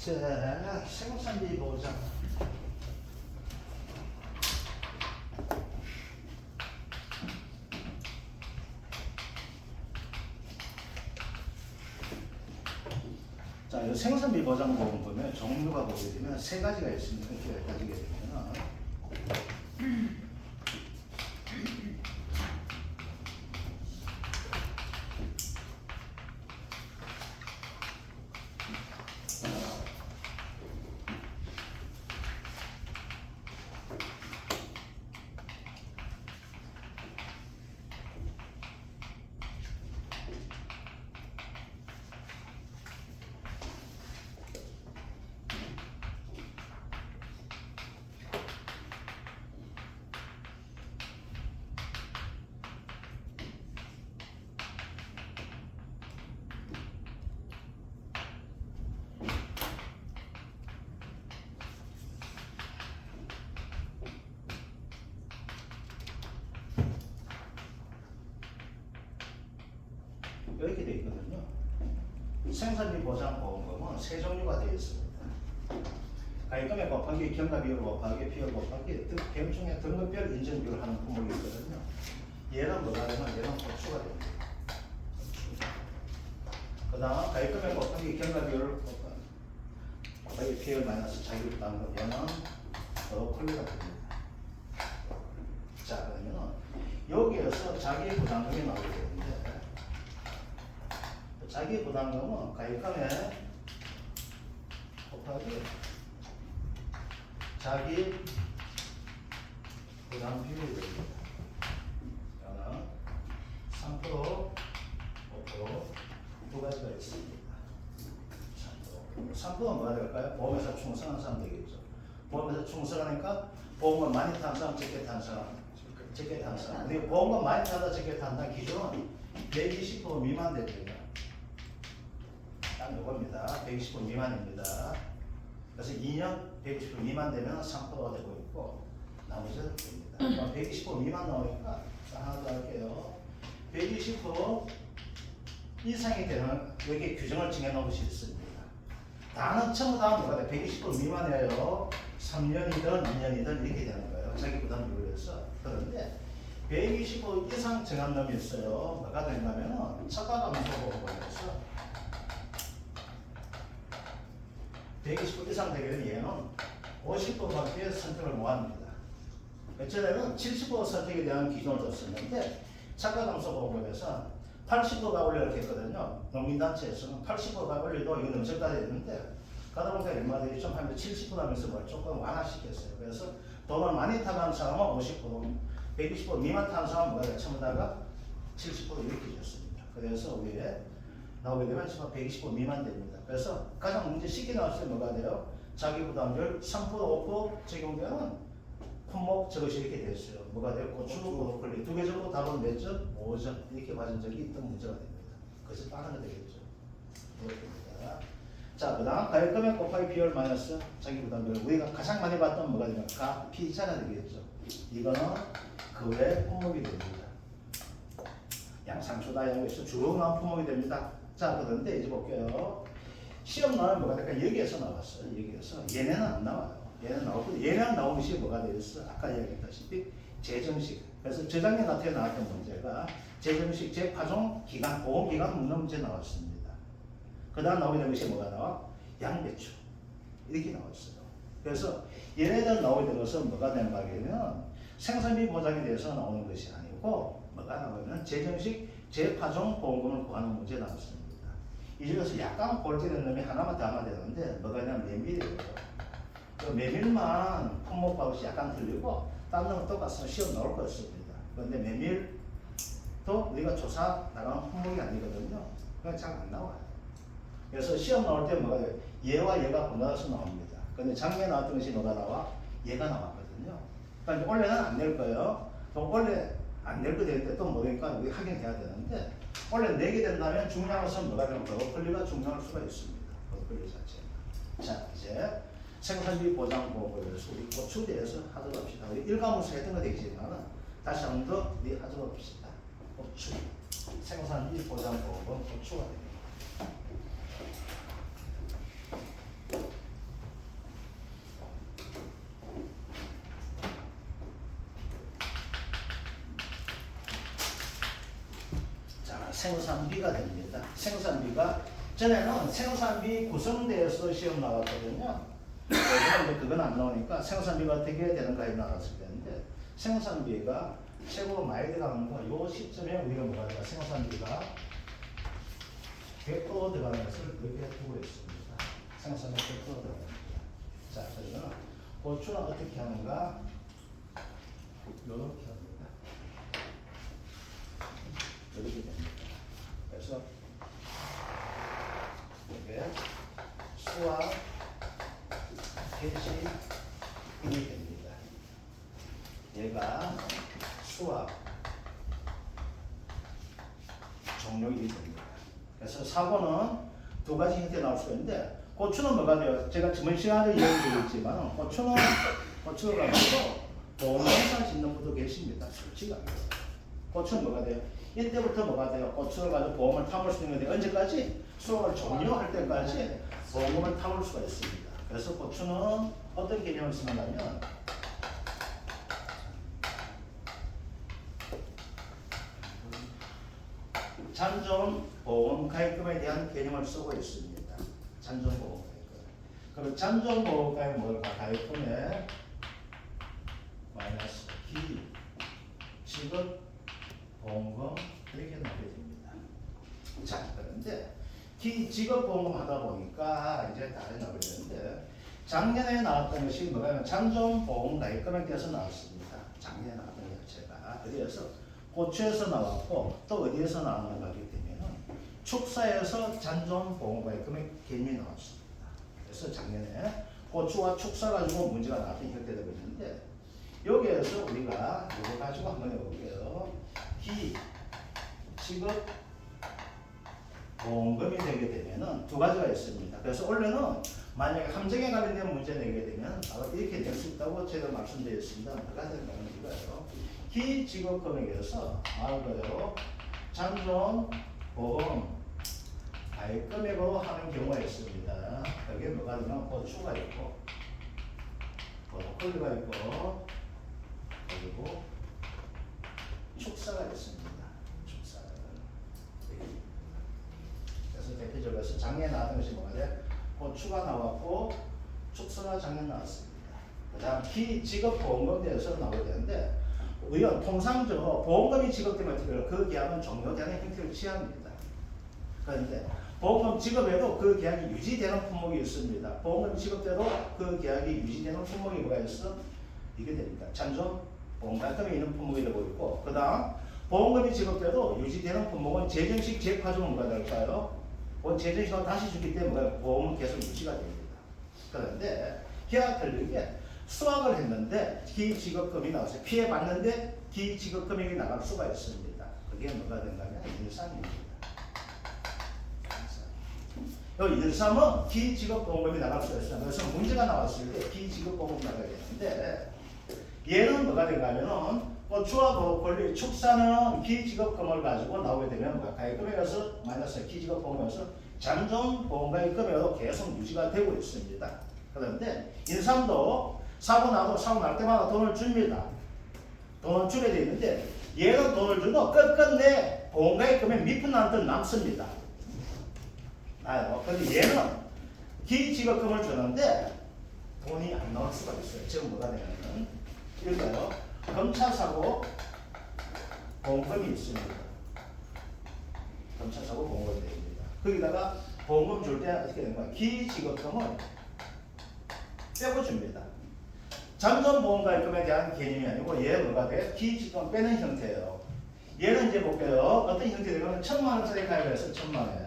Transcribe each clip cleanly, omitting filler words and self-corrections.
자, 생산비 보장. 자, 이 생산비 보장 보험 보면 종류가 보게 되면 세 가지가 있습니다. 이렇게 가지게 되면 이렇게 되어 있거든요. 생산비 보장 보험금은 세 종류가 되어 있습니다. 가입금액 곱하기 경과비율 곱하기 비율 곱하기 병충해 등급별 인증비율 하는 품목이 있거든요. 얘는 뭐가 되면 얘는 고추가 됩니다. 그 다음 가입금액 곱하기 경과비율 곱하기 비율 마이너스 자기부담금 얘는 브로콜리가 됩니다. 자, 그러면 여기에서 자기부담금이 나오게 되는데 자기부담금은 가입금액 곱하기 자기 부담 비율이 됩니다. 이거는 3%, 5% 두 가지가 있습니다. 3%는 뭐가 될까요? 보험회사 충성한 사람 되겠죠. 보험회사 충성하니까 보험금 많이 탄 사람, 적게 탄 사람, 적게 탄 사람. 근데 보험금 많이 타다 적게 탄다는 기준은 120% 미만 됩니다. 딱 요겁니다. 120% 미만입니다. 그래서 2년 120% 미만 되면 3%가 되고 있고 나머지는 됩니다. 120% 미만 나오니까 하나 더 할게요. 120% 이상이 되는 여기 규정을 정해놓은 것이 있습니다. 다는 전부 다 뭐가 돼? 120% 미만이에요. 3년이든 2년이든 이렇게 되는 거예요. 자기 부담률에서. 그런데 120% 이상 정한 놈이 있어요. 뭐가 되냐면은 차가감소보험에서 120% 이상 되게 되면 얘는 50%밖에 선택을 못합니다. 예전에는 70% 선택에 대한 기준을 뒀었는데 차가감소보험에서 80%가 올려 이렇게 했거든요. 농민단체에서는 80%가 올려도 이건 넘쳤다 했는데 가다 보니까 얼마들이 좀 하면 70% 하면서 뭘 조금 완화시켰어요. 그래서 돈을 많이 타간 사람은 50%, 120% 미만 타는 사람은 뭐가 전부 다가 70% 이렇게 줬습니다. 그래서 위에 나오게 되면 120% 미만 됩니다. 그래서 가장 문제 쉽게 나왔을 때 뭐가 돼요? 자기부담률 3%, 5% 적용되는 품목 저것이 이렇게 됐어요. 뭐가 돼요? 고추, 브로콜리 두 개 정도 답은 몇 점? 5점 이렇게 맞은 적이 있던 문제가 됩니다. 그래서 빠른 거 되겠죠. 그렇습니다. 자, 그 다음 가입금액 곱하기 비율 마이너스 자기부담률 우리가 가장 많이 봤던 뭐가 됩니까? 피자가 되겠죠. 이거는 그 외 품목이 됩니다. 양상추다 이런 것이 주로 나온 품목이 됩니다. 자, 그런데 이제 볼게요. 시험 나오면 뭐가 될까? 여기에서 나왔어요. 여기에서. 얘네는 안 나와요. 얘는 나오고, 얘네는 나온 것이 뭐가 되겠어? 아까 이야기했다시피 재정식. 그래서 저작년 같은 나왔던 문제가 재정식, 재파종 기간, 보험기간 묻는 문제 나왔습니다. 그 다음 나오게 된 것이 뭐가 나와? 양배추. 이렇게 나왔어요. 그래서 얘네들 나오게 된 것은 뭐가 된 말이냐면 생산비 보장에 대해서 나오는 것이 아니고 뭐가 나오면 재정식, 재파종 보험금을 구하는 문제 나왔습니다. 이 중에서 약간 골때리는 놈이 하나만 더 하면 되는데 뭐가 있냐면 메밀이에요. 그 메밀만 품목값이 약간 틀리고 다른 놈은 똑같으면 시험 나올 거 없습니다. 그런데 메밀도 우리가 조사 나가는 품목이 아니거든요. 그냥 잘 안 나와요. 그래서 시험 나올 때 뭐가 돼요? 얘와 얘가 번갈아서 나옵니다. 그런데 작년에 나왔던 것이 뭐가 나와? 얘가 나왔거든요. 그러니까 원래는 안 낼 거예요. 또 원래 안 낼 거 될 때 또 모르니까 우리 확인해야 되는데 원래 내게 된다면 중량으로서 뭐가 되면 브로콜리가 중량할 수가 있습니다. 브로콜리 자체가. 자, 이제 생산비 보장 보험에 대해서 우리 고추에 대해서 하도록 합시다. 우리 일과문서 했던 거 되겠지만 다시 한 번 더 우리 하도록 합시다. 고추. 생산비 보장 보험은 고추가 됩니다. 생산비가 됩니다. 생산비가 전에는 생산비 구성대에서 시험 나왔거든요. 그런데 그건 안 나오니까 생산비가 어떻게 되는가 나왔을 텐데 생산비가 최고 많이 들어가는 거 요 시점에 우리가 뭐가 들어가 생산비가 100% 들어가는 것을 그렇게 두고 있습니다. 생산비 100% 들어갑니다. 자, 그러면 고추는 어떻게 하는가? 이렇게 합니다. 이렇게 됩니다. 그래서 이게 수와 개시 힘이 됩니다. 얘가 수와 종료일이 됩니다. 그래서 사고는 두 가지 형태 나올 수가 있는데 고추는 뭐가 돼요? 제가 저번 시간에 이야기드렸지만 고추가 가지고 보험회사 짓는 분도 계십니다. 솔직하게. 고추는 뭐가 돼요? 이때부터 뭐가 돼요? 고추를 가지고 보험을 타볼 수 있는 건데 언제까지? 수확을 종료할 때까지 보험금을 타볼 수가 있습니다. 그래서 고추는 어떤 개념을 쓰냐면 잔존 보험 가입금에 대한 개념을 쓰고 있습니다. 잔존 보험 가입금. 그럼 잔존 보험 가입금에 마이너스 기 지급 보험금 이렇게 나오게 됩니다. 자, 그런데 기 지급 보험금 하다 보니까 이제 다른 나오게 되는데 작년에 나왔던 것이 뭐냐면 잔존 보험 가입금에 대해서 나왔습니다. 작년에 나왔던 자체가 어디에서 고추에서 나왔고 또 어디에서 나왔는가 하게 되면 축사에서 잔존 보험 가입금의 개념이 나왔습니다. 그래서 작년에 고추와 축사 가지고 문제가 나왔던 형태가 있는데 여기에서 우리가 이거 가지고 한번 해볼게요. 기 지급 보험금이 되게 되면은 두 가지가 있습니다. 그래서 원래는 만약에 함정에 관련된 문제 내게 되면 바로 이렇게 낼 수 있다고 제가 말씀드렸습니다. 두 가지가 이거예요. 기 지급 금액에서 말 그대로 잔존 보험 가입금액으로 하는 경우가 있습니다. 여기에 뭐가 있냐면 고추가 있고 브로콜리가 있고 그리고 축사가 있습니다. 축사가. 그래서 대표적으로 작년에 나왔던 것이 뭐가 돼? 고추가 나왔고 축사가 작년 나왔습니다. 그 다음 기지급 보험금에 대해서 나오게 되는데 우리가 통상적으로 보험금이 지급되면 그 계약은 종료되는 형태를 취합니다. 그런데 보험금 지급에도 그 계약이 유지되는 품목이 있습니다. 보험금 지급돼도 그 계약이 유지되는 품목이 뭐가 있어? 이게 됩니다. 잔존 보험가입금이 있는 품목이 되고 있고 그 다음 보험금이 지급돼도 유지되는 품목은 재정식 재파주는 뭐가 될까요? 재정식을 다시 주기 때문에 보험은 계속 유지가 됩니다. 그런데 계약 틀리게 수확을 했는데 기지급금이 나와서 피해봤는데 기지급금액이 나갈 수가 있습니다. 그게 뭐가 된다면 1.3입니다. 이 1.3은 기지급보험금이 나갈 수가 있어요. 그래서 문제가 나왔을 때 기지급보험금이 나가야 되는데 얘는 뭐가 된가 하면은 고추와 브로콜리 축사는 기지급금을 가지고 나오게 되면 뭐가 가입금액에서 마이너스 기지급보험금에서 잔존 보험가입금액으로 계속 유지가 되고 있습니다. 그런데 인삼도 사고 날 때마다 돈을 줍니다. 돈을 주게 돼 있는데 얘는 돈을 주고 끝끝내 보험가입금에 미푼나는 듯 남습니다. 근데 얘는 기지급금을 주는데 돈이 안 나올 수가 있어요. 지금 뭐가 되냐면 이럴까요? 검차사고 보험금이 있습니다. 검차사고 보험금이 됩니다. 거기다가 보험금 줄 때 어떻게 되는 거야? 기지급금을 빼고 줍니다. 잔존 보험가입금에 대한 개념이 아니고 얘 뭐가 돼? 기지급금 빼는 형태예요. 얘는 이제 볼게요. 어떤 형태냐면 1,000만원짜리 가입을 해서 1,000만원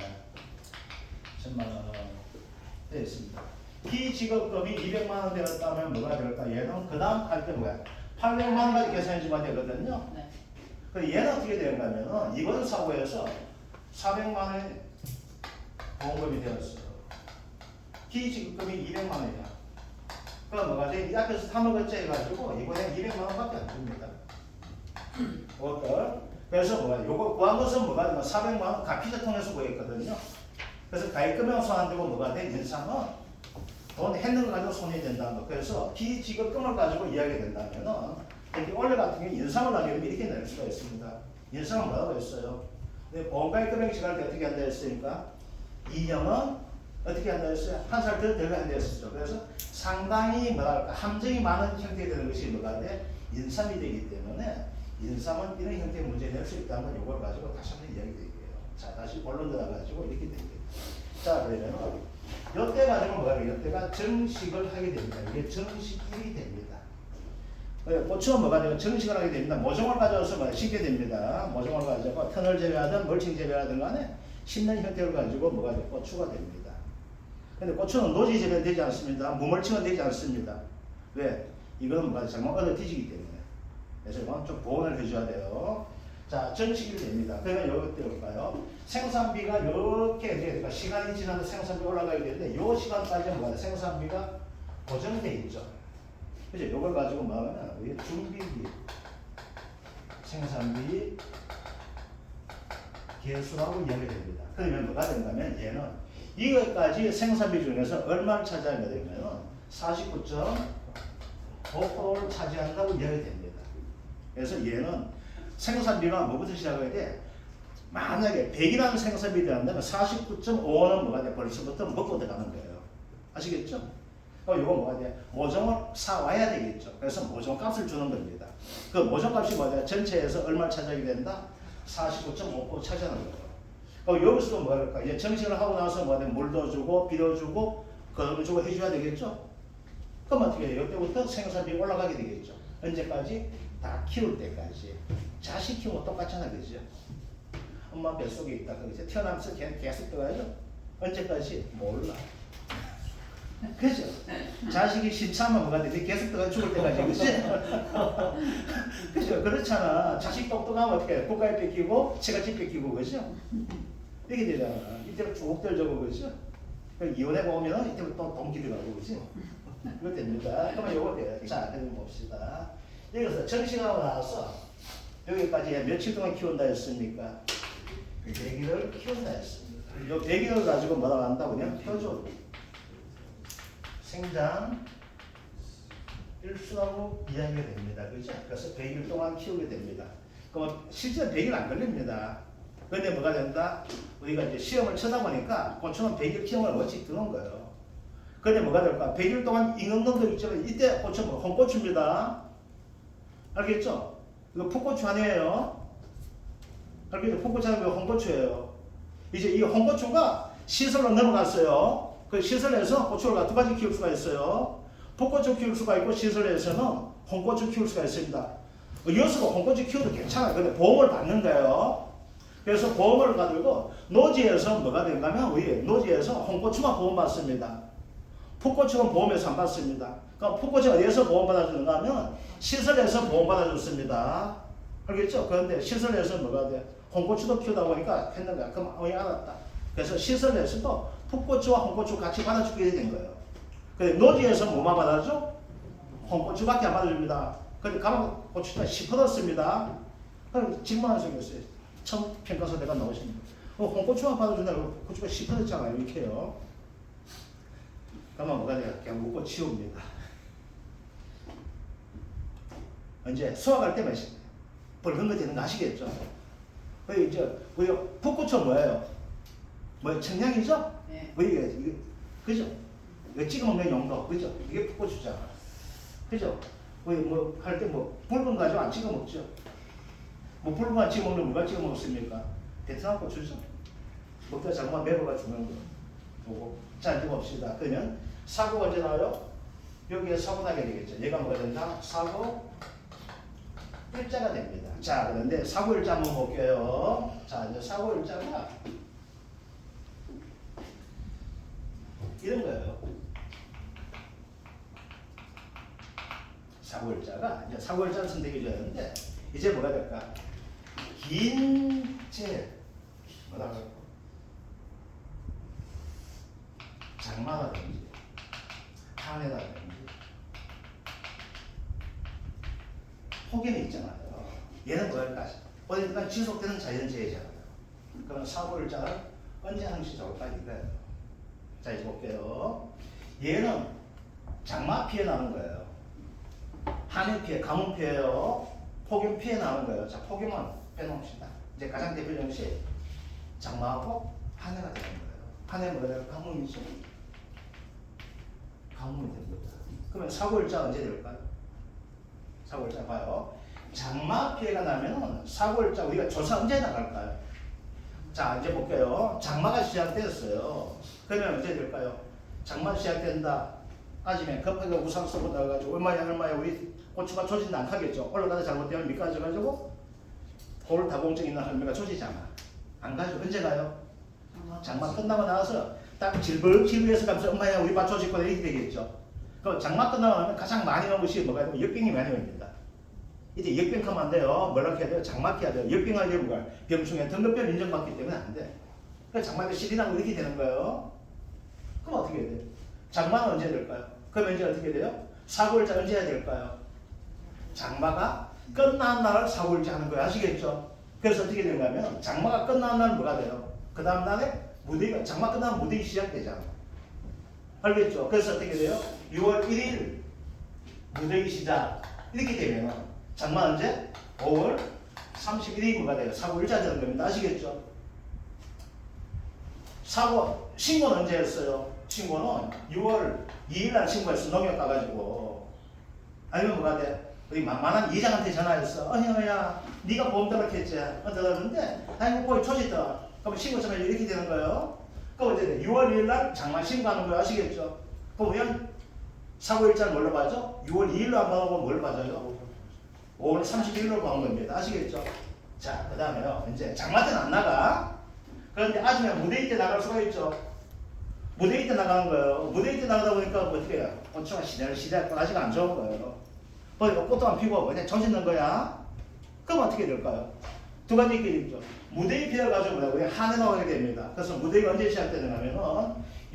되어 있습니다. 기지급금이 200만원 되었다면 뭐가 될까? 얘는 그 다음 할 때 뭐야? 800만원까지 계산해주면 되거든요. 네. 그럼 얘는 어떻게 되는가 하면 이번 사고에서 400만원의 보험금이 되었어요. 기지급금이 200만원이야. 그럼 뭐가 돼? 이 앞에서 3억원째 해가지고 이번에 200만원밖에 안 줍니다. 그래서 뭐가 요거 구한 것은 뭐가 되면 400만원 가피자 통해서 구했거든요. 그래서 가입금액 손 안 되고 뭐가 돼? 인상은 돈 했는 거 가지고 손이 된다는 거. 그래서 기지급금을 가지고 이야기 된다면은 원래 같은 경우 인상을 하게 되면 이렇게 낼 수가 있습니다. 인상은 뭐라고 했어요? 보험가입 금액 시간을 어떻게 한다 했으니까 2년은 어떻게 한다 했어요? 한 살 더 한다 했었죠. 그래서 상당히 뭐랄까 함정이 많은 형태가 되는 것이 뭐가 돼? 인삼이 되기 때문에 인삼은 이런 형태의 문제를 낼 수 있다는 걸 이걸 가지고 다시 한번 이야기 드릴게요. 자, 다시 본론 들어가지고 이렇게 됩니다. 자, 그러면 이때 가지고 뭐가 돼요? 이때가 정식을 하게 됩니다. 이게 정식일이 됩니다. 고추는 뭐가 되면 정식을 하게 됩니다. 모종을 가져와서 뭐 심게 됩니다. 모종을 가지고 터널 재배하든 멀칭 재배하든 간에 심는 형태를 가지고 뭐가 돼요? 고추가 됩니다. 근데 고추는 노지 재배는 되지 않습니다. 무멀칭은 되지 않습니다. 왜? 이거는 뭐가 잘못 얻어 뒤지기 때문에. 그래서 이건 좀 보완을 해줘야 돼요. 자, 정식이 됩니다. 그러면 여기 볼까요? 생산비가 이렇게 되니까 시간이 지나서 생산비 올라가게 되는데 이 시간까지는 뭐가 생산비가 고정돼 있죠. 그죠? 이걸 가지고 뭐 하면 우리 준비비, 생산비, 개수라고 이야기가 됩니다. 그러면 뭐가 된다면 얘는 이것까지 생산비 중에서 얼마를 차지하게 되면 49.5%를 차지한다고 이야기가 됩니다. 그래서 얘는 생산비가 뭐부터 시작해야 돼? 만약에 100이라는 생산비 들어간다면 49.5는 뭐가 돼? 벌써부터 먹고 들어가는 거예요. 아시겠죠? 이거 뭐가 돼? 모종을 사와야 되겠죠. 그래서 모종 값을 주는 겁니다. 그 모종 값이 뭐냐? 전체에서 얼마를 차지하게 된다? 49.5% 차지하는 거예요. 여기서도 뭐 할까? 이제 정식을 하고 나서 뭐냐? 물도 주고, 비료 주고, 거름을 주고 해줘야 되겠죠? 그럼 어떻게 해요? 이때부터 생산비 올라가게 되겠죠. 언제까지? 다 키울 때까지. 자식 키우면 똑같잖아, 그죠? 엄마 뱃속에 있다. 그죠? 태어나면서 걔는 계속 들어가야죠. 언제까지? 몰라. 그죠? 자식이 신참하면 뭐가 돼? 계속 들어가 죽을 때까지, 그지? 그죠? 그렇잖아. 자식 똑똑하면 어떻게 해? 국가에 뺏기고, 체가집 뺏기고, 그죠? 이렇게 되잖아. 이때부터 쭉 들어가고, 그죠? 이혼해 보면 이때부터 또 동기 들어가고, 그지? 이거 됩니다. 그러면 요거 돼요. 자, 그럼 봅시다. 여기서 정식하고 나서 여기까지 며칠 동안 키운다 했습니까? 100일을 키운다 했습니다. 이 100일을 가지고 뭐라고 한다고요? 표준 생장 일수라고 이야기가 됩니다. 그죠? 그래서 100일 동안 키우게 됩니다. 그럼 실제 100일 안 걸립니다. 그런데 뭐가 된다? 우리가 이제 시험을 쳐다 보니까 고추는 100일 키우면 어찌 드는 거예요. 그런데 뭐가 될까? 100일 동안 익는 놈들 있잖아요. 이때 고추 뭐 홍고추입니다. 알겠죠? 이거 풋고추 아니에요. 알겠죠? 풋고추 아니고 홍고추예요. 이제 이 홍고추가 시설로 넘어갔어요. 그 시설에서 고추를 두 가지 키울 수가 있어요. 풋고추 키울 수가 있고 시설에서는 홍고추 키울 수가 있습니다. 여수가 홍고추 키워도 괜찮아요. 근데 보험을 받는 거예요. 그래서 보험을 가지고 노지에서 뭐가 된가면 우리 노지에서 홍고추만 보험받습니다. 풋고추는 보험에서 안 받습니다. 그럼 풋고추가 어디에서 보험받아주는가 하면 시설에서 보험받아줬습니다. 알겠죠? 그런데 시설에서 뭐가 돼? 홍고추도 키우다 보니까 했는 거야. 그럼 알았다. 그래서 시설에서도 풋고추와 홍고추 같이 받아주게 된 거예요. 근데 노지에서 뭐만 받아줘? 홍고추밖에 안 받아줍니다. 근데 가마고추가 10%씁니다. 그럼 질문 하나 생겼어요. 처음 평가서 내가 나오십니다. 홍고추만 받아준다고 고추가 10%잖아요. 이렇게 해요. 그러면 뭐가 돼요? 그냥 묶고 치웁니다. 이제 수확할 때만 벌금 거 되는 거 아시겠죠? 우리 풋고추 뭐예요? 뭐 청량이죠? 네. 이게 그죠? 이거 찍어 먹는 용도, 그죠? 이게 풋고추잖아. 그죠? 우리 뭐 할 때 뭐 붉은 가지고 안 찍어 먹죠? 뭐 붉은 거 찍어 먹는 누가 찍어 먹습니까? 베트남 고추죠? 먹다 정말 매부가 죽는 거. 보고. 자, 이제 봅시다. 그러면 사고가 언제 나와요? 여기에 사고 나게 되겠죠. 얘가 뭐가 된다? 사고 일자가 됩니다. 자, 그런데 사고 일자 한번 볼게요. 자, 이제 사고 일자가 이런 거예요. 사고 일자가 이제 사고 일자를 선택해 줘야 되는데 이제 뭐가 될까? 긴 재 뭐라 그럴까? 장마라든지 한해라든지 폭염이 있잖아요. 얘는 뭐랄까? 어디든 지속되는 자연재해잖아요. 그럼 사고일자를 언제 하는 것이 좋을까 이거예요. 자, 이제 볼게요. 얘는 장마 피해 나는 거예요. 한해 피해, 가뭄 피해요. 폭염 피해 나는 거예요. 자, 폭염은 빼놓읍시다. 이제 가장 대표적인 것이 장마하고 한 해가 되는 거예요. 한 해 뭐가 돼요? 가뭄이죠. 가뭄이 됩니다. 그러면 사고일자 언제 될까요? 사고일자 봐요. 장마 피해가 나면은 사고일자 우리가 조사 언제 나갈까요? 자 이제 볼게요. 장마가 시작되었어요. 그러면 언제 될까요? 장마 시작된다. 아침에 급하게 우산 쓰고 나가가지고 얼마야 우리 고추가 조진도 않겠죠. 올라가다 잘못되면 미끄러져가지고 돌 다공증 있는 할머니가 조지잖아. 안 가죠. 언제 가요? 장마 끝나고 나서 딱 질불질불해서 가면서 엄마야 우리 밭 조질 거다 이렇게 되겠죠. 그 장마 끝나고 나면 가장 많이 오는 것이 뭐가 되면 역병이 많이 옵니다. 이제 역병하면 안 돼요. 뭐라 해야 돼요? 장마해야 돼요. 역병하게 뭐가 병충해 등급별 인정받기 때문에 안 돼. 그러니까 장마에 실이 나고 이렇게 되는 거예요. 그럼 어떻게 해야 돼요? 장마는 언제 될까요? 그럼 이제 어떻게 돼요? 사고일자 언제 해야 될까요? 장마가 끝난 날 사고일자 하는 거예요. 아시겠죠? 그래서 어떻게 되는가 하면 장마가 끝난 날 뭐가 돼요? 그 다음 날에 무더위가 장마 끝나면 무더위 시작되잖아. 알겠죠? 그래서 어떻게 돼요? 6월 1일 무더위 시작 이렇게 되면 장마 언제? 5월 31일이 뭐가 돼요? 사고일자 되는 겁니다. 아시겠죠? 사고 신고는 언제 했어요? 신고는 6월 2일 날 신고했어. 농협 가가지고. 아니면 뭐가 돼? 우리 만만한 이장한테 전화했어. 형야 네가 보험登録했지? 들었는데 아이고 거기 조지더라. 그럼 신고 좀 해줘. 이렇게 되는 거예요. 그럼 이제 6월 2일 날 장마 신고하는 거 아시겠죠? 그러면 사고일자를 뭘로 봐죠? 6월 2일로 안 봐고 뭘 봐줘요? 5월 31일로 보는 겁니다. 아시겠죠? 자, 그 다음에요. 이제 장마 때는 안 나가. 그런데 아침에 무더위 때 나갈 수가 있죠. 무더위 때 나가는 거예요. 무더위 때 나가다 보니까 뭐 어떻게 해요? 고추가 시들시들 아직 안 좋은 거예요. 그러니까 꽃도만 피고 그냥 조짓는 거야. 그럼 어떻게 될까요? 두 가지 있게 있죠. 무더위 피해가지고 우리 한해 나오게 됩니다. 그래서 무더위가 언제 시작되느냐 하면은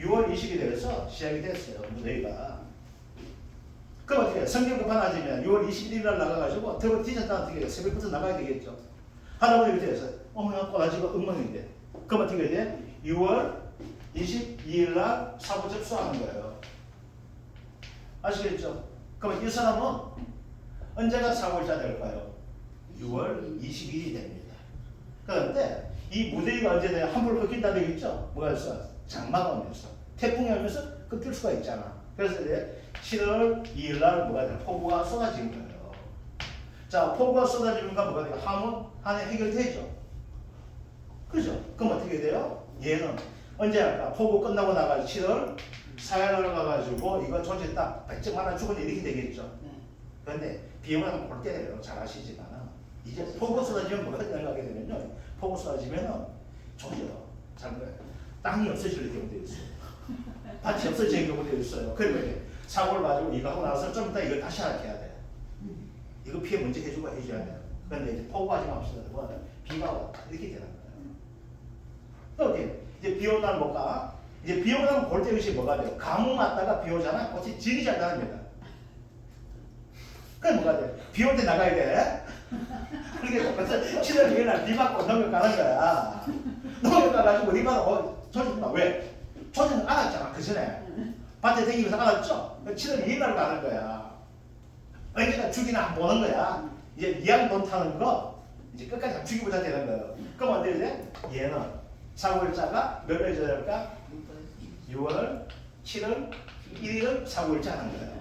6월 20일이 돼서 시작이 됐어요. 무더위가. 그럼 어떻게 해요? 성격 급한아지면 6월 21일 날 나가가지고 더워 뒤졌다 어떻게 해요? 새벽부터 나가야 되겠죠. 하다 보니 이렇게 해서 어머나 꼬라지가 엉망이 돼. 그럼 어떻게 돼? 6월 22일 날 사고 접수하는 거예요. 아시겠죠? 그럼 이 사람은 언제가 사고일자 될까요? 6월 20일이 됩니다. 그런데 이 무더위가 언제 돼요? 한풀 꺾인다 되겠죠? 뭐가 있어? 장마가 오면서 태풍이 오면서 꺾일 수가 있잖아. 그래서 이제 7월 2일 날 뭐가 돼요? 폭우가 쏟아진 거예요. 자, 폭우가 쏟아지니까 뭐가 돼요? 한해 해결되죠. 그죠? 그럼 어떻게 돼요? 얘는 언제 할까? 폭우 끝나고 나가서 7월 4일 날 가가지고 이거 조졌다. 100점 하나 죽었네 이렇게 되겠죠. 그런데 비용은 볼 때예요. 잘 아시지만 이제 폭우 쏟아지면 뭐가 생각하게 되면요. 폭우 쏟아지면은 조져요. 잘 보여요. 땅이 없어질 경우도 있어요. 밭이 없어지는 경우도 있어요. 그러면 사고를 가지고 이거 하고 나서 좀 이따 이걸 다시 해야 돼. 이거 피해 문제 해주고 해줘야 돼요. 그런데 이제 폭우하지 맙시다. 비가 왔다. 이렇게 되는 거예요. 또 어떻게 이제 비 오는 날 못 가. 이제 비 오는 날 볼 때 것이 뭐가 돼요? 가뭄 왔다가 비 오잖아. 꽃이 질이 잘 나갑니다. 그럼 뭐가 돼? 비 올 때 나가야 돼. 그렇게 그래서 7월 2일 날 비 맞고 농협 가는 거야. 농협 가가지고 우리가 조진다. 왜? 조진은 알았잖아. 그 전에 밭에 다니면서 알았죠? 7월 2일 날 가는 거야. 언제가 죽이나 안 보는 거야. 이제 이양 돈 타는 거 이제 끝까지 다 죽이보자 되는 거예요. 그럼 어떻게 돼? 얘는 사고일자가 몇 일째 될까? 6월 7월 1일은 사고일자 하는 거예요.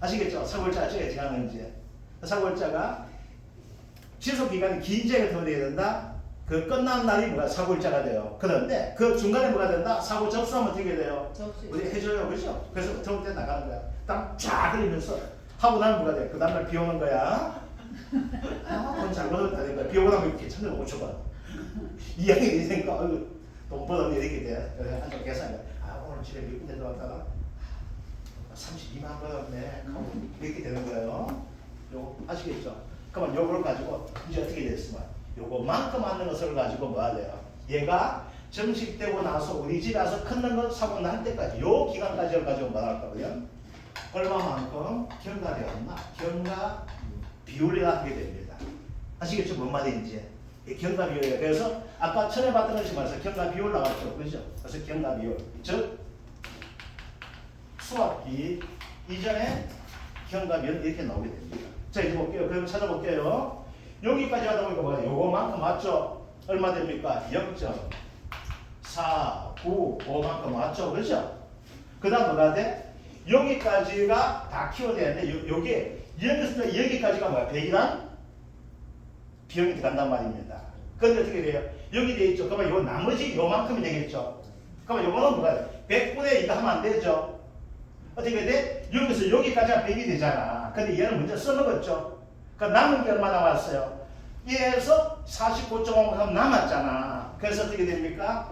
아시겠죠? 사고일자가 어떻게 하는지. 사고일자가 지속기간이 긴 지역에 더 돼야 된다. 그 끝난 날이 뭐가 사고일자가 돼요. 그런데 그 중간에 뭐가 된다? 사고 접수하면 어떻게 돼요? 우리 해줘요. 그죠? 그래서 더울 때 나가는 거야. 땀 쫙 흘리면서 하고 나면 뭐가 돼? 그 다음날 비 오는 거야. 돈 잘못했다 된 거야. 비 오고 나면 이렇게 천천히 5초간. 이야기 되니까 돈 벌었네 이렇게 돼. 그래서 한쪽 계산해. 오늘 집에 몇 군데 들어왔다가 32만 벌었네. 이렇게 되는 거예요. 요거 아시겠죠? 그러면 요걸 가지고 이제 어떻게 됐으면 요거만큼 하는 것을 가지고 뭐 하래요? 얘가 정식되고 나서 우리 집에 와서 큰 거 사고 날 때까지 요 기간까지를 가지고 뭐 할 거고요? 얼마만큼 경과되었나? 경과 비율이라 하게 됩니다. 아시겠죠? 뭔 말인지. 경과 비율이에요. 그래서 아까 전에 봤던 것이 말해서 경과 비율 나왔죠. 그죠? 그래서 경과 비율. 즉 수학비 이전에 경과 비율 이렇게 나오게 됩니다. 자 이제 볼게요. 그럼 찾아볼게요. 여기까지 하다 보니까 뭐예요? 요거만큼 맞죠? 얼마 됩니까? 0.495만큼 왔죠. 그렇죠? 그 다음 뭐가 돼? 여기까지가 다 키워야 되는데 여기에 여기서 여기까지가 뭐야? 100이란 비용이 들어간단 말입니다. 그런데 어떻게 돼요? 여기 돼 있죠. 그러면 요 나머지 요만큼이 되겠죠. 그러면 요거는 뭐가 돼? 100분의 2가 하면 안 되죠. 어떻게 돼? 여기서 여기까지가 100이 되잖아. 근데 얘는 먼저 써먹었죠. 그러니까 남은 게 얼마 남았어요? 얘에서 49.5가 남았잖아. 그래서 어떻게 됩니까?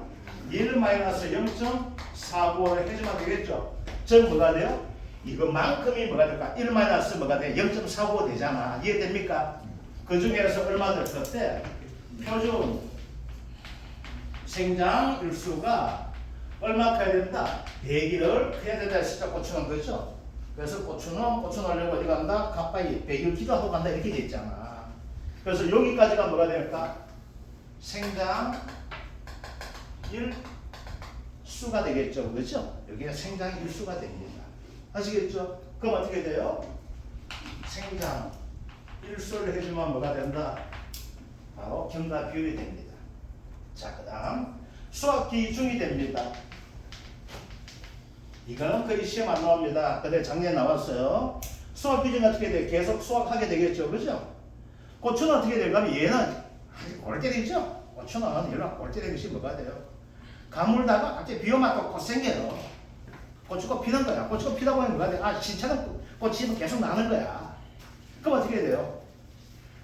1 마이너스 0.45를 해주면 되겠죠. 즉 뭐가 돼요? 이것만큼이 뭐가 될까? 1 마이너스 뭐가 돼? 0.45 되잖아. 이해됩니까? 그 중에서 얼마 될 건데 표준 생장 일수가 얼마 커야 된다? 100일을 커야 된다 했을 때 고추는 거죠. 그래서 고추는 하려고 어디 간다? 가까이 100일 기도하고 간다 이렇게 돼 있잖아. 그래서 여기까지가 뭐가 될까? 생장 일수가 되겠죠. 그렇죠? 여기가 생장 일수가 됩니다. 아시겠죠? 그럼 어떻게 돼요? 생장 일수를 해주면 뭐가 된다? 바로 경과 비율이 됩니다. 자, 그 다음 수학 기준이 됩니다. 이거는 거의 시험 안 나옵니다. 근데 작년에 나왔어요. 수학 기준이 어떻게 돼요? 계속 수학하게 되겠죠. 그죠? 고추는 어떻게 될까? 얘는 골 때리죠? 고추는 얘는 골 때리는 것이 뭐가 돼요? 가물다가 갑자기 비 오면 또 꽃 생겨요. 고추가 피는 거야. 고추가 피다 보면 뭐가 돼? 아, 신차는 꽃이 계속 나는 거야. 그럼 어떻게 돼요?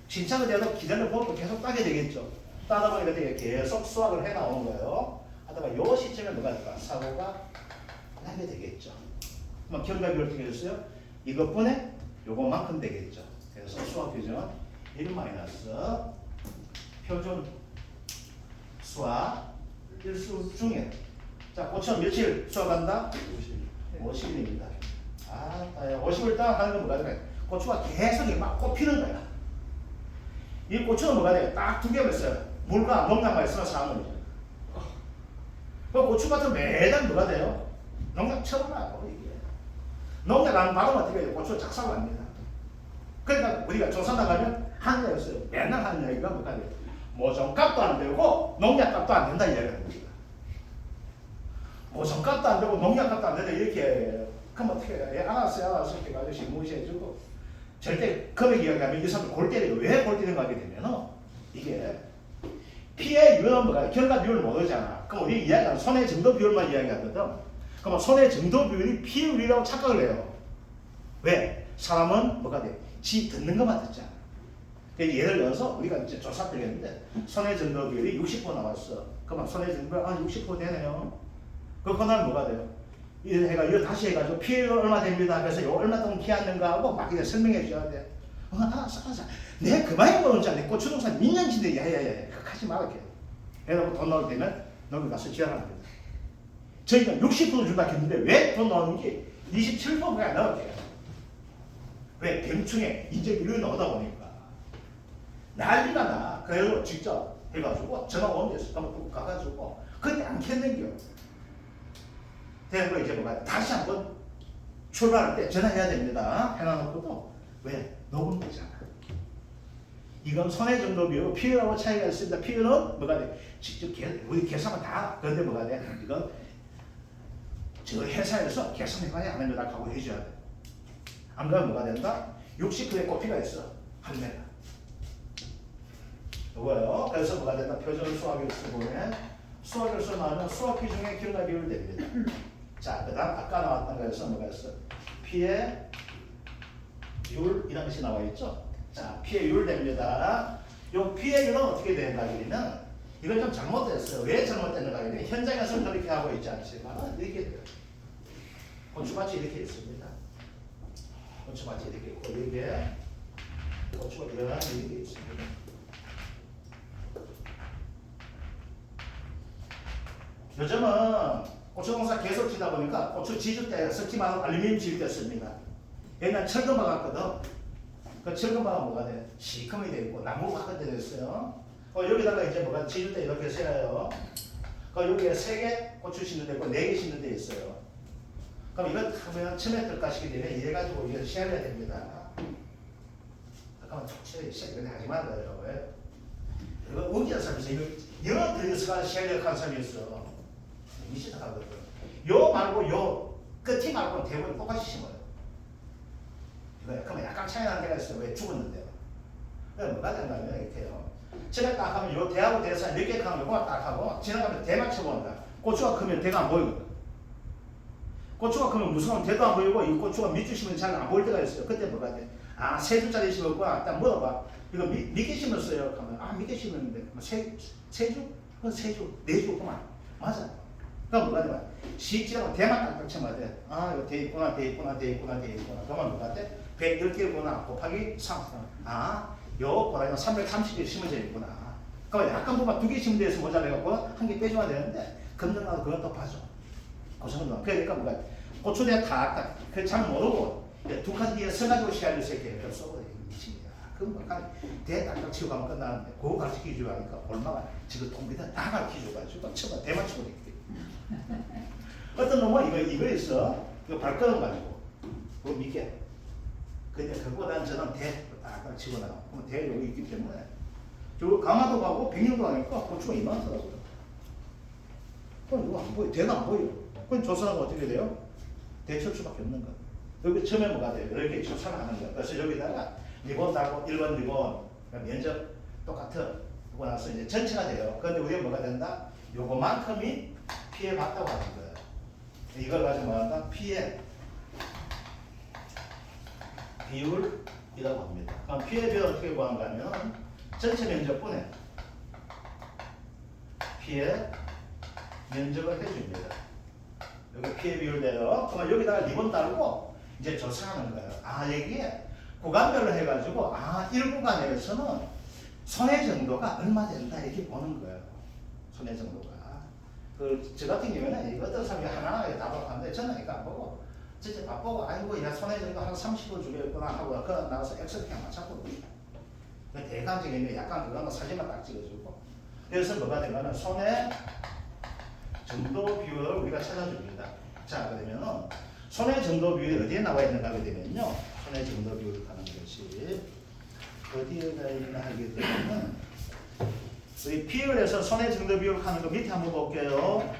신차가 돼도 기다려 보고 계속 따게 되겠죠. 따다 보니까 되게 계속 수학을 해 나오는 거예요. 하다가 요 시점에 뭐가 될까? 사고가 나게 되겠죠. 그럼 경과비율 어떻게 됐어요? 이것분에 요것만큼 되겠죠. 그래서 수학 규정은 1 마이너스 표준 수학 일수 중에 자, 고추는 며칠 수학한다? 50일입니다. 아, 50일 딱 하는 건 뭐가 돼? 고추가 계속 막 꼽히는 거야. 이 고추는 뭐가 돼요? 딱 두 개만 있어요. 물과 농약만 있으면 사는 거죠. 그 고추 같은 매달 뭐가 돼요? 농약 쳐버려요, 이게. 농약 안 받으면 어떻게 해요? 고추가 작살납니다. 그러니까 우리가 조사 나가면 하는 이야기였어요. 맨날 하는 이야기가 뭐가 돼요? 모종값도 안 되고 농약값도 안 된다 이야기를 합니다. 모종값도 안 되고 농약값도 안 된다 이렇게 그럼 어떻게 해요? 예, 알았어요. 이렇게 가지고 무시해주고 절대 금액 이야기하면 이 사람들 골 때리고 왜 골 때리는 거 하게 되면은 이게 피해 유형은 뭐가 결과 비율을 모르잖아. 그럼 우리 이야기하는 손해 정도 비율만 이야기하거든. 그럼 손해 정도 비율이 피율이라고 착각을 해요. 왜? 사람은 뭐가 돼? 지 듣는 것만 듣잖아. 예를 들어서 우리가 이제 조사 드렸는데 손해 정도 비율이 60% 나왔어. 그러면 손해 정도 60% 되네요. 그러면 뭐가 돼요? 이거 이거 다시 해가지고 피해가 얼마 됩니다. 그래서 이거 얼마 동안 피하는가 하고 막 이제 설명해 줘야 돼. 알았어. 내가 그만이 모르는 줄 알았네. 고추농사 민년치인데 야야야 하지 말게. 그래서 돈 넣을 때면 너희 가서 지랄하는 거다. 저희가 60% 준다 했는데 왜 돈 넣는지 27%가 안 나올게요. 왜? 병충해 인재비율이 나오다 보니까 난리가 나. 그래서 직접 해가지고 전화 오면 됐어. 한번 가가지고 그때 안 켰는겨. 그래서 이제 뭐가 다시 한번 출발할 때 전화해야 됩니다. 해놔놓고도 왜? 녹음되잖아. 이건 손해 정도 비율, 피율하고 차이가 있습니다. 피율은 뭐가 돼? 직접 우리 계산은 다. 그런데 뭐가 돼? 이건 저 회사에서 계산해봐야 안 합니다. 하고 해줘야 돼. 안 그러면 뭐가 된다? 60%의 고피가 있어. 할매가. 이거요. 그래서 뭐가 된다? 표준 수학일수 보면 수학일수 나오면 수학 기준의 결과 비율이 됩니다. 자, 그 다음 아까 나왔던 거에서 뭐가 있어? 피해 율이라는 것이 나와 있죠. 자, 피해율 됩니다. 이 피해율은 어떻게 되는가 하면 이건 좀 잘못됐어요. 왜 잘못됐는가 하면 현장에서는 그렇게 하고 있지 않지만 이렇게 돼요. 고추밭이 이렇게 있습니다. 고추밭이 이렇게 있고 여기에 고추가 이렇게 있습니다. 요즘은 고추 농사 계속 지다 보니까 고추 지질 때 석기만 알루미늄 지질 때 씁니다. 옛날 철근박 같거든. 그 철근박은 뭐가 돼? 시커멓게 돼 있고 나무가 가까이 돼 있어요. 여기다가 이제 뭐가 지질 때 이렇게 써요. 여기에 3개 고추 심는 데 있고 4개 심는 데 있어요. 그럼 이거 하면 처음에 들까시게 되면 이래가지고 이거 시험해야 됩니다. 잠깐만 촉취해 이건 하지 말아요. 이거 우기한 사람이 있어. 이거 영어 들여서 셀렉한 사람이 있어. 미치다하거든. 요 말고 요 끝이 말고 대부분 똑같이 심어요. 이거 그러면 약간 차이 나는 데가 있어. 왜 죽었는데요? 그럼 뭐가 된다면 이렇게요. 제가 딱 하면 요 대하고 대사 몇 개 하면 요거만 딱 하고 지나가면 대만 쳐본다. 고추가 크면 대가 안 보이거든. 고추가 크면 무서운 대도 안 보이고 이 고추가 밑줄 심으면 잘 안 보일 때가 있어요. 그때 뭐가 돼? 아, 세 줄짜리 심었구나. 딱 물어봐. 이거 몇 개 심었어요? 하면 아, 몇 개 심었는데 세 줄? 세 줄? 네 줄? 그만. 맞아. 그럼 뭐가 돼? 시지하고 대만 딱딱 쳐봐야 돼. 아, 이거 돼 있구나, 돼 있구나, 돼 있구나, 돼 있구나. 그러면 뭐가 돼? 110개구나 곱하기 3. 아, 요 고라니가 330개 심어져 있구나. 그러면 약간 보면 두 개 심은 데서 모자라갖고 한 개 빼줘야 되는데 검정나도 그건 또 봐줘. 그 정도. 그러니까 뭐가 고추대 다 잘 모르고 두 칸 뒤에 서가지고 시간을 새끼 쏘고 미칩니다. 그럼 뭐가 대 딱딱 치고 가면 끝나는데 그거 가르치기 하니까 얼마나 지금 통비다 다 가르치줘가지고 쳐봐 대만 치고 있대. 어떤 놈은 이거 있어. 이거 발걸음 가지고 그거 믿게. 근데 그거보다는 저는 대 딱딱 치고 나가. 그럼 대 여기 있기 때문에 저 강화도 가고 백령도 가니까 고추가 이만하더라고요. 그럼 이거 안 보여. 대가 안 보여. 그럼 조사하면 어떻게 돼요? 대칠 수밖에 없는 거. 여기 처음에 뭐가 돼요? 이렇게 조사를 하는 거야. 그래서 여기다가 리본 달고 1번 리본 면적 똑같은 그거 나서 이제 전체가 돼요. 그런데 우리가 뭐가 된다? 요거만큼이 피해 봤다고 하는 거예요. 이걸 가지고 뭐한다? 피해 비율이라고 합니다. 그럼 피해 비율 어떻게 구하는가 하면 전체 면적분에 피해 면적을 해줍니다. 여기 피해 비율대로. 그러면 여기다가 리본 달고 이제 조사하는 거예요. 아, 여기에 구간별로 해가지고 아, 1구간에서는 손해 정도가 얼마 된다 이렇게 보는 거예요. 손해 정도가. 저 같은 경우에는 어떤 사람이 하나하나 답을 하는데 저는 이거 안 보고 진짜 바쁘고 아이고 야 손해 정도 한 30을 주겠구나 하고 그 나와서 엑셀 그냥 맞췄거든요. 대감적인 약간 그거는 사진만 딱 찍어주고. 그래서 뭐가 되면은 손해 정도 비율을 우리가 찾아줍니다. 자, 그러면은 손해 정도 비율이 어디에 나와 있는가 하게 되면요. 손해 정도 비율을 하는 것이 어디에다 있나 하게 되면은 우리 비율에서 손해 정도 비율 하는 거 밑에 한번 볼게요.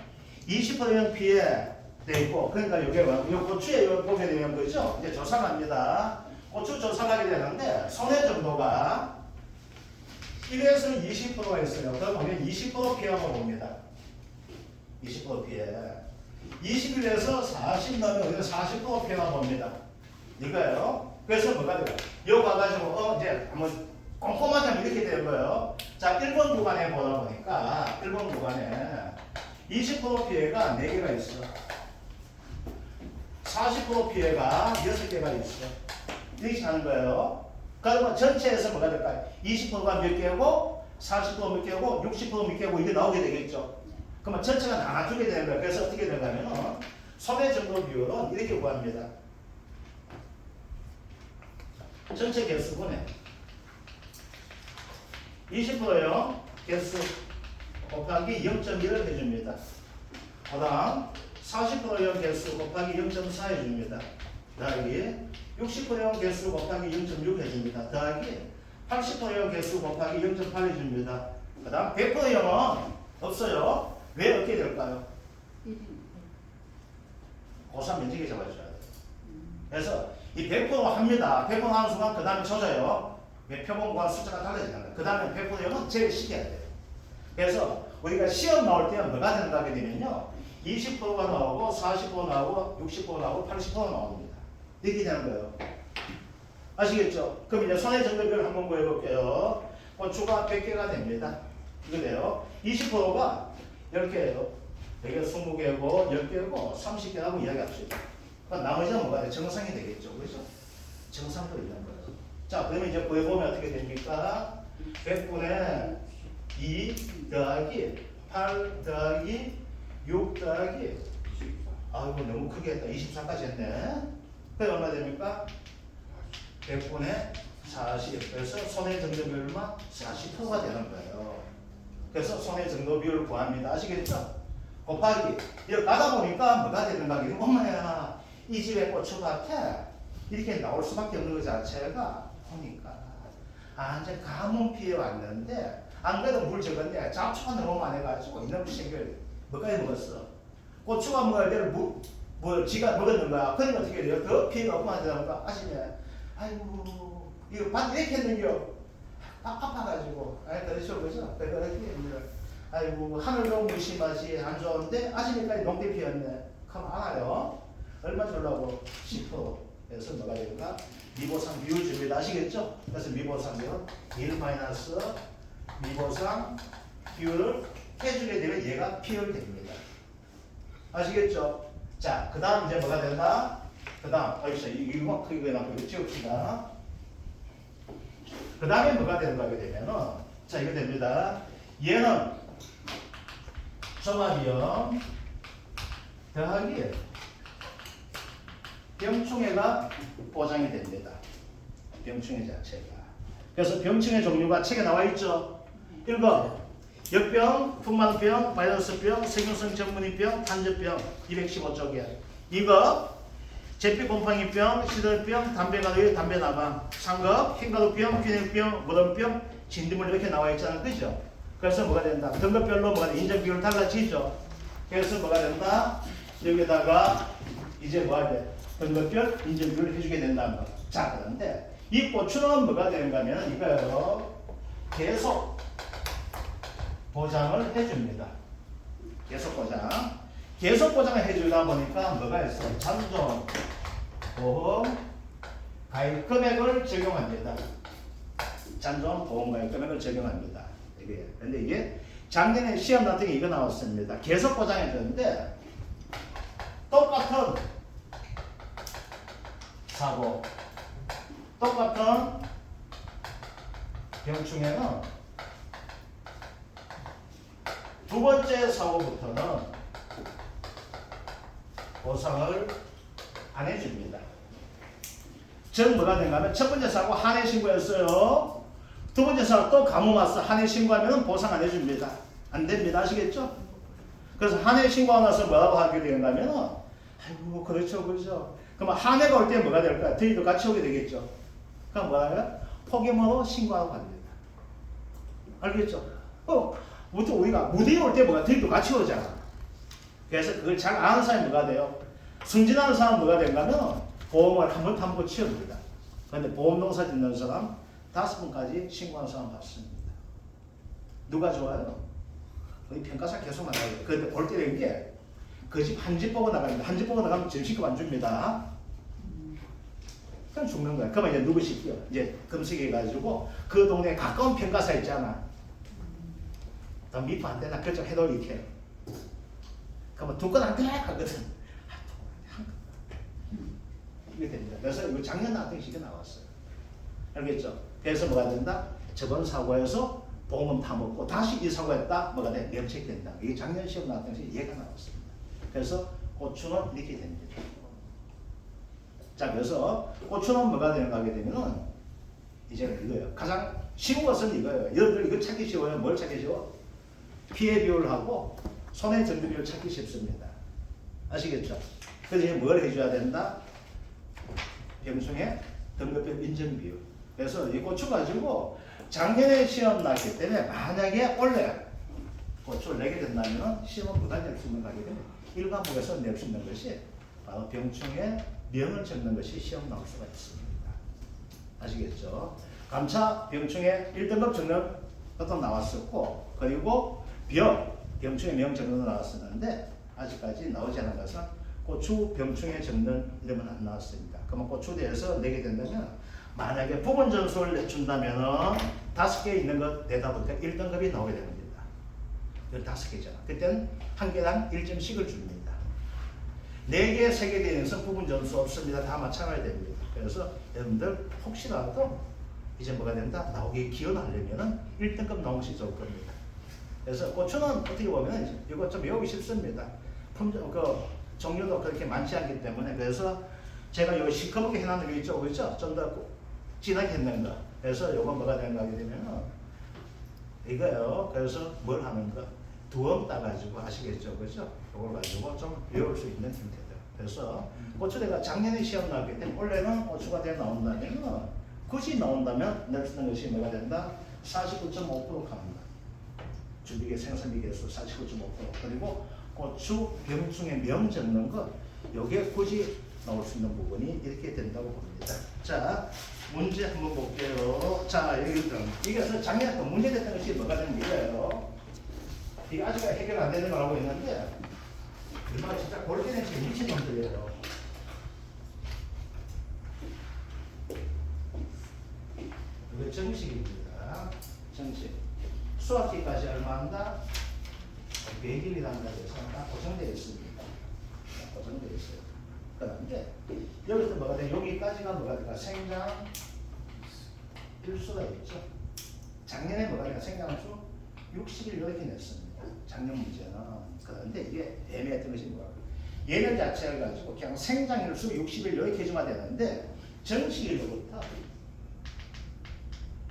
20%형 피해 돼 있고, 그러니까 이게 요 고추에 요 보게 되면 그죠? 이제 조사를 합니다. 고추 조사를 하게 되는데 손해 정도가 1에서 20%가 있어요. 그럼 우리는 20% 피해만 봅니다. 20% 피해. 21에서 40 넣으면 우리는 40% 피해만 봅니다. 이거예요. 그래서 뭐가 돼요? 이거 봐가지고 이제 한번 꼼꼼하게 하면 이렇게 되는 거예요. 자, 1번 구간에 보다 보니까 1번 구간에 20% 피해가 4개가 있어. 40% 피해가 6개가 있어. 이렇게 하는 거예요. 그러면 전체에서 뭐가 될까요? 20%가 몇 개고 40% 몇 개고 60% 몇 개고 이게 나오게 되겠죠. 그러면 전체가 나눠주게 되는 거예요. 그래서 어떻게 되냐면 손해 정도 비율은 이렇게 구합니다. 전체 개수분에 20%요. 개수 곱하기 0.1을 해줍니다. 그 다음 40%요. 개수 곱하기 0.4 해줍니다. 더하기 60%요. 개수 곱하기 0.6 해줍니다. 더하기 80%요. 개수 곱하기 0.8 해줍니다. 그 다음 100%요는 없어요. 왜 어떻게 될까요? 고사 면적이 잡아줘야 돼요. 그래서 이 100% 합니다. 100% 하는 순간 그 다음에 젖어요. 표본과 숫자가 달라지는 거예요. 그 다음에 100%는 제외시켜야 돼요. 그래서 우리가 시험 나올 때 뭐가 되는가 하게 되면요. 20%가 나오고 40% 나오고 60% 나오고 80% 나옵니다. 이렇게 되는 거예요. 아시겠죠? 그럼 이제 손해 정도별을 한번 구해볼게요. 고추가 100개가 됩니다. 이거래요. 20%가 10개예요. 여기가 20개고 10개고 30개하고 이야기합시다. 그럼 나머지는 뭐가 돼요? 정상이 되겠죠. 그렇죠? 정상도 있는 거예요. 자, 그러면 이제 구해보면 어떻게 됩니까? 100분의 2 더하기 8 더하기 6 더하기 아이고 너무 크게 했다. 24까지 했네. 그게 얼마 됩니까? 100분의 40. 그래서 손해 정도 비율만 40%가 되는 거예요. 그래서 손해 정도 비율을 구합니다. 아시겠죠? 곱하기 여기 가다 보니까 뭐가 되는가? 엄마야 이 집에 고추밭에 이렇게 나올 수밖에 없는 것 자체가 보니까 아 이제 가뭄 피해 왔는데 안 그래도 물 적었네. 잡초가 너무 많아가지고 이놈 새끼를 뭐까지 먹었어. 고추가 먹어야 될 뭐 지가 먹었는 거야. 그러니까 어떻게 돼요? 더 피해가 없어지니까 아시네. 아이고 이거 밭 이렇게 했는겨. 아파가지고. 아이 그렇죠 그죠? 그렇게 아이고 하늘도 무심하지 안 좋은데 아시니까 농대 피었네. 그럼 알아요. 얼마 주려고 10%. 그래서 뭐가 되는가? 미보상 비율 줍니다. 아시겠죠? 그래서 미보상은 1 마이너스 미보상 비율을 해주게 되면 얘가 비율됩니다. 아시겠죠? 자, 그 다음 이제 뭐가 된다? 그 다음, 어디서 이거 크게 나고 이거 지웁시다. 그 다음에 뭐가 되는가 하게 되면은, 자, 이거 됩니다. 얘는 종합이요. 더하기 병충해가 보장이 됩니다. 병충해 자체가. 그래서 병충해 종류가 책에 나와 있죠. 읽어. 역병, 풍만병, 바이러스병, 세균성 전문의병, 탄저병 215쪽이야. 이거 제피곰팡이병, 시들병, 담배가루에 담배나방, 상급, 흰가루병, 균형병, 무덤병, 진드물 이렇게 나와 있잖아. 그죠? 그래서 뭐가 된다? 등급별로 뭐가 인정 비율 달라지죠. 그래서 뭐가 된다? 여기다가 이제 뭐가 돼? 등급별 인정 비율을 해주게 된다는 거. 자, 그런데 이 고추는 뭐가 되는가 하면 이거요. 계속 보장을 해줍니다. 계속 보장. 계속 보장을 해주다 보니까 뭐가 있어요? 잔존, 보험, 가입 금액을 적용합니다. 잔존, 보험, 가입 금액을 적용합니다. 이게. 근데 이게 작년에 시험 같은 게 이거 나왔습니다. 계속 보장해주는데 똑같은 사고, 똑같은 병충해는 두 번째 사고부터는 보상을 안 해줍니다. 즉 뭐가 된가 하면 첫 번째 사고 한해 신고했어요. 두 번째 사고 또 감옥 왔어. 한해 신고하면 보상 안 해줍니다. 안 됩니다. 아시겠죠? 그래서 한해 신고하고 나서 뭐라고 하게 되는가 하면 아이고 그렇죠 그렇죠. 그럼 한해가 올 때 뭐가 될까요? 저희도 같이 오게 되겠죠. 그럼 뭐라고요? 폭염으로 신고하고 갑니다. 알겠죠? 보통 우리가 무대에 올 때 뭐가 저희도 같이 오잖아. 그래서 그걸 잘 아는 사람이 뭐가 돼요? 승진하는 사람은 뭐가 되는가 하면 보험을 한 번 치웁니다. 그런데 보험농사 짓는 사람 5번까지 신고하는 사람 봤습니다. 누가 좋아요? 거의 평가사 계속 나가요. 그런데 볼 때 된 게 그 집 한 집 보고 나갑니다. 한 집 보고 나가면 점심값 안 줍니다. 그럼 죽는 거야. 그러면 이제 누구 시켜? 이제 검색해가지고 그 동네에 가까운 평가사 있잖아. 더 미프 안 되나 그쪽 해도 이렇게. 그러면 두 건 안 돼! 하거든. 이게 됩니다. 그래서 이거 작년 나왔던 나왔어요. 알겠죠? 그래서 뭐가 된다? 저번 사고에서 보험금 타먹고 다시 이 사고했다? 뭐가 돼? 면책된다. 이게 작년 시험 나왔던 것이 얘가 나왔습니다. 그래서 고추는 이렇게 됩니다. 자, 그래서 고추는 뭐가 되는가 하게 되면은 이제 이거예요. 가장 쉬운 것은 이거예요. 여러분들 이거 찾기 쉬워요. 뭘 찾기 쉬워? 피해 비율하고 손해 정도 비율 찾기 쉽습니다. 아시겠죠? 그래서 이제 뭘 해줘야 된다? 병충해 등급별 인정 비율. 그래서 이 고추 가지고 작년에 시험 났기 때문에 만약에 올해 고추를 내게 된다면 시험은 무단 낼 수 있는 가게 되면 일과목에서 낼 수 있는 것이 바로 병충해 명을 적는 것이 시험 나올 수가 있습니다. 아시겠죠? 감차 병충해 1등급 적는 것도 나왔었고 그리고 병충해 명 적는 것도 나왔었는데 아직까지 나오지 않은 것은 고추 병충해 적는 이름은 안 나왔습니다. 그러면 고추에 대해서 내게 된다면 만약에 부분 점수를 내준다면 5개 있는 것 내다 보니까 1등급이 나오게 됩니다. 5개잖아. 그때는 한 개당 1점씩을 줍니다. 4개, 3개 되는 것은 부분 점수 없습니다. 다 마찬가지 됩니다. 그래서 여러분들 혹시라도 이제 뭐가 된다? 나오기 기원하려면 1등급 나오는 것이 좋을 겁니다. 그래서 고추는 어떻게 보면 이거 좀 외우기 쉽습니다. 종류도 그렇게 많지 않기 때문에 그래서 제가 여기 시커멓게 해놨는 게 있죠, 그렇죠? 좀 더 진하게 했는 거. 그래서 이거 뭐가 되는가 하게 되면 이거요. 그래서 뭘 하는가? 두엄 따가지고 아시겠죠, 그렇죠? 이걸 가지고 좀 외울 수 있는 형태들. 그래서 고추대가 작년에 시험 나왔기 때문에 올해는 고추가 돼 나온다면 굳이 나온다면 낼 수 있는 것이 뭐가 된다? 49.5% 갑니다. 준비계 생산비 계수 49.5% 그리고 고추 병충해 명 적는 것 요게 굳이 나올 수 있는 부분이 이렇게 된다고 봅니다. 자, 문제 한번 볼게요. 자, 이게 작년에 또 문제 됐던 것이 뭐가 되는 거예요? 이게 아직 해결 안 되는 거라고 했는데 얼마나 진짜 골대는 지금 미친 놈들이에요. 이거 정식입니다. 정식. 수학기까지 얼마 한다? 100일이란다 해서 다 고정되어 있습니다. 고정되어 있어요. 그런데 여기서 뭐가 돼? 여기까지가 뭐가 될까? 생장 일수가 있죠. 작년에 뭐가 될까? 생장수 60일 이렇게 냈습니다. 작년 문제는. 그런데 이게 애매했던 것이 뭐야? 얘는 자체를 가지고 그냥 생장일수 60일 이렇게 해주면 되는데 정식일로부터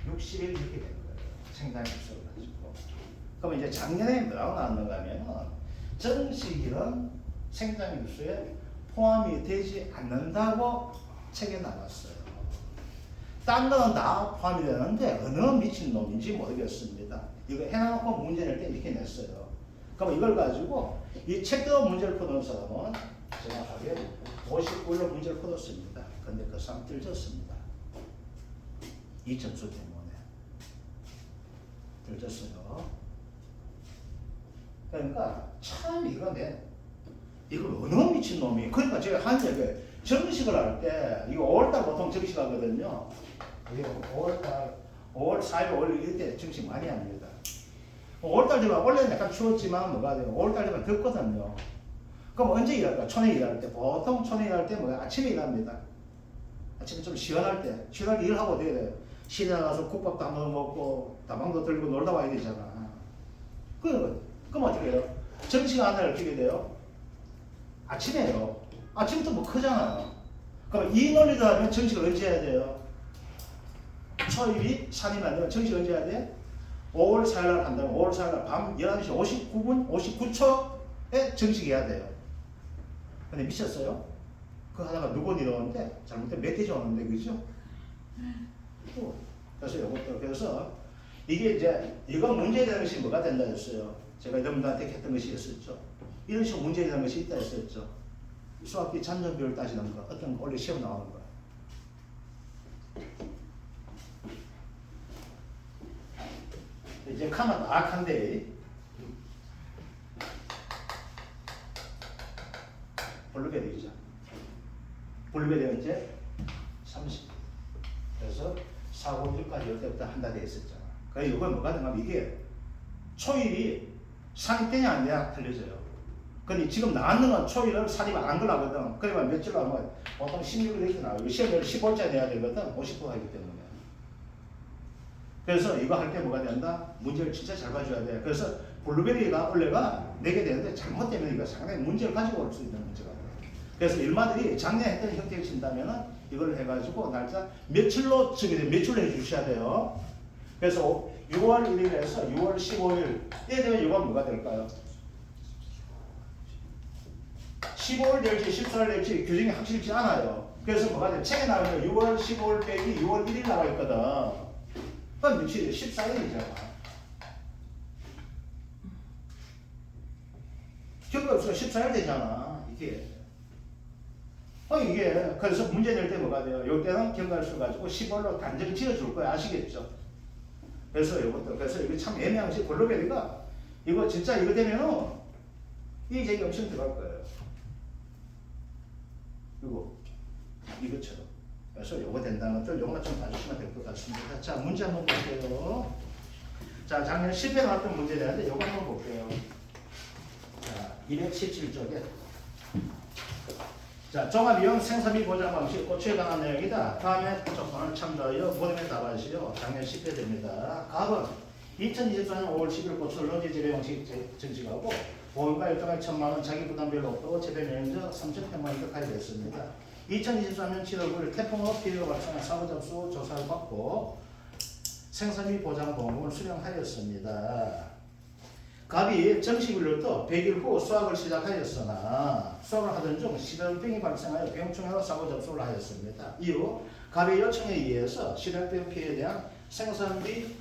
60일 이렇게 되는 거예요. 생장일수를 가지고. 그럼 이제 작년에 뭐라고 나왔는가 하면 정식일은 생장일수에 포함이 되지 않는다고 책에 나왔어요. 딴 거는 다 포함이 되는데 어느 미친놈인지 모르겠습니다. 이거 해놓고 문제 낼 때 이렇게 냈어요. 그럼 이걸 가지고 이 책도 문제를 푸는 사람은 정확하게 59일로 문제를 풀었습니다. 근데 그 사람 들졌습니다. 이 점수 때문에 들졌어요. 그러니까 참 이걸 어느 미친놈이 그러니까 제가 한 얘기 정식을 할 때 이거 5월달 보통 정식 하거든요. 이게 5월 4일 5월 이때 정식 많이 합니다. 5월달 되면 원래는 약간 추웠지만 뭐가 돼요? 5월달 되면 덥거든요. 그럼 언제 일할까? 촌에 일할 때 보통 촌에 일할 때 뭐가 아침에 일합니다. 아침에 좀 시원할 때 일하고 돼야 돼요. 시내 가서 국밥도 한 번 먹고 다방도 들고 놀다 와야 되잖아. 그럼 어떻게 해요? 정식 안에 어떻게 돼요? 아침에요. 아침부터 뭐 크잖아요. 그럼 이 논리도 하면 정식을 언제 해야 돼요? 초입이 산이면 안 되면 정식 언제 해야 돼? 5월 4일날 한다면 5월 4일날 밤 11시 59분 59초에 정식해야 돼요. 근데 미쳤어요? 그거 하다가 누구 이러는데 잘못된 멧돼지 오는데 그죠? 그래서 이것도 그래서 이게 이제 이거 문제되는 것이 뭐가 된다 했어요. 제가 여러분들한테 했던 것이 있었죠. 이런 식으로 문제되는 것이 있다 했었죠. 수학기 잔존비율 따지는 거 어떤 거 원래 시험 나오는 거. 이제 가만 악한데 블루베리죠. 블루베리가 이제 30. 그래서 4, 5, 6까지 이때부터 한다 돼 있었잖아. 그래서 이건 뭐가 되냐면 이게 초일이 산이 떼냐 안 되냐 틀려져요. 근데 지금 나왔는 건 초일을 산이 안 걸라거든. 그러면 며칠로 하면 보통 16일 이렇게 나와요. 시험을 15일째 내야 되거든. 50% 하기 때문에. 그래서 이거 할 때 뭐가 된다? 문제를 진짜 잘 봐줘야 돼. 그래서 블루베리가 원래가 내게 되는데 잘못되면 이거 상당히 문제를 가지고 올 수 있는 문제가 돼. 그래서 일마들이 작년에 했던 형태를 친다면은 이걸 해가지고 날짜 며칠로 며칠로 해주셔야 돼요. 그래서 6월 1일에서 6월 15일에 되면 이건 뭐가 될까요? 15일 될지 14일 될지 규정이 확실치 않아요. 그래서 뭐가 돼? 책에 나오면 6월 15일 빼기 6월 1일 나와 있거든. 그건 며칠이에요? 14일이잖아. 결과 없으면 14일 되잖아. 이게. 이게 그래서 문제 낼 때 뭐가 돼요? 이때는 경과일수 가지고 10월로 단정히 지어줄 거야. 아시겠죠? 그래서 이것도 그래서 이게 참 애매한 것이 블루베리가 이거 진짜 이거 되면은 이 얘기 엄청 들어갈 거예요. 이것처럼. 그래서 요거 된다는 것들 요거만 좀 봐주시면 될 것 같습니다. 자, 문제 한번 볼게요. 자, 작년 10회 나왔던 문제 되는데 요거 한번 볼게요. 자, 217쪽에. 자, 종합이용 생산비 보장 방식 고추에 관한 내용이다. 다음에 조건을 참조하여 모둠에 답하시오. 작년 10회 됩니다. 답은 2024년 5월 10일 고추 런지 재배 방식 정식하고 보험과 일정액 1,000만원 자기 부담별로 없고 재배 면적 3,100만원 까지 됐습니다. 2023년 7월 9일 태풍으로 피해가 발생한 사고 접수 조사를 받고 생산비 보장 보험을 수령하였습니다. 갑이 정식일로부터 100일 후 수확을 시작하였으나 수확을 하던 중 실현병이 발생하여 병충해로 사고 접수를 하였습니다. 이후 갑의 요청에 의해서 실현병 피해에 대한 생산비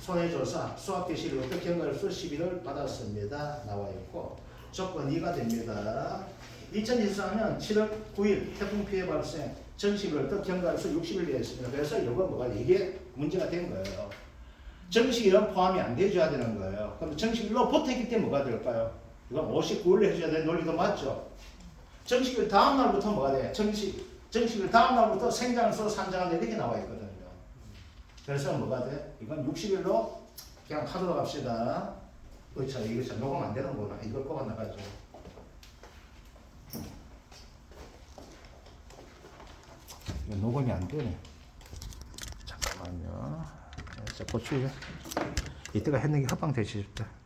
손해조사 수학교실부터 경과로서 11을 받았습니다. 나와 있고 조건 2가 됩니다. 2024년 7월 9일 태풍 피해 발생 정식으로부터 경과로서 60일 되었습니다. 그래서 이거 뭐가 이게 문제가 된 거예요. 정식일은 포함이 안 돼줘야 되는 거예요. 그럼 정식일로 보태기 때문에 뭐가 될까요? 이건 59일로 해줘야 되는 논리도 맞죠? 정식일 다음 날부터 뭐가 돼? 정식일 다음 날부터 생장소 산장한다 이렇게 나와 있거든요. 그래서 뭐가 돼? 이건 60일로 그냥 하도록 합시다. 그렇죠. 이거 참 녹음 안 되는구나. 이걸 뽑아 나가지고. 이거 녹음이 안 되네. 잠깐만요. 자, 고추 이때가 했는 게 합방되시 싶다.